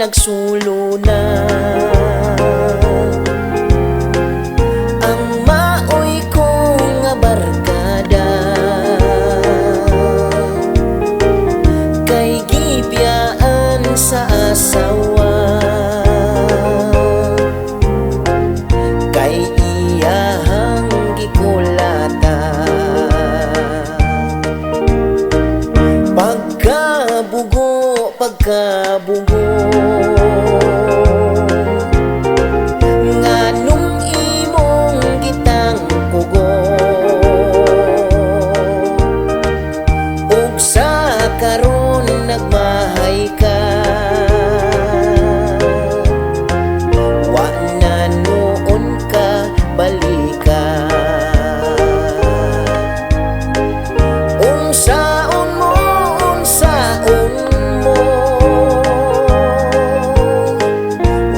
nagsulo na. Ang maoy ko nga barkada kay gibiyaan sa asawa, kay iyahang gikulata. Pagkabugo nganong imong gitang kugo, ug sa karon nagmahay ka, wa na noon ka balika. Unsaon mo, unsaon mo,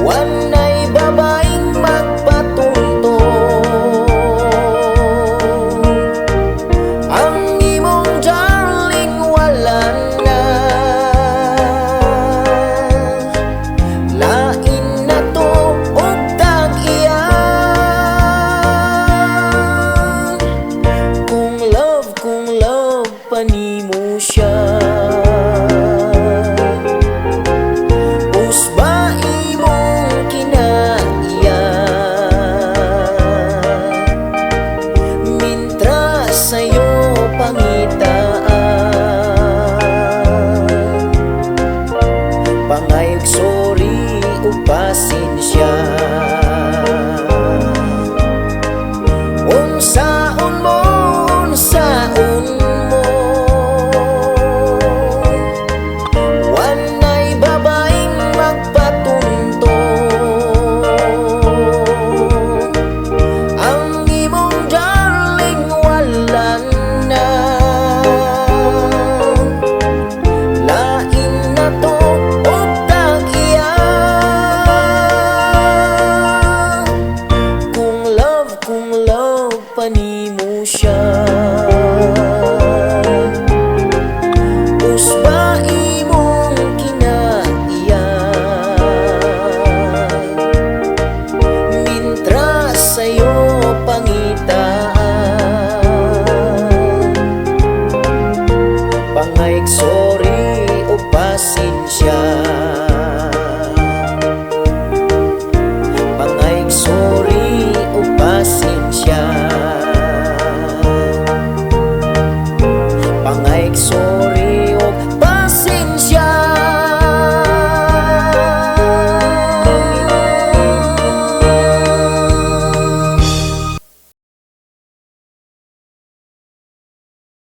wanay babaeng magpatunto. Ang imong darling wala na, lain na to ug tag-iyan. Kung love pa nimo siya, usba imong kinaiyan. Mintras sa'yo pangitaan, pangayog sorry o pasensya. Unsaon mo, unsaon mo, wanay babaeng magpatunto. Ang imong darling wala na, lain na to ug tag-iyan. Kung love pa nimo siya, usba imong kinaiyan. Mintras sa'yo pangitaan, pangayog sorry o pasensya.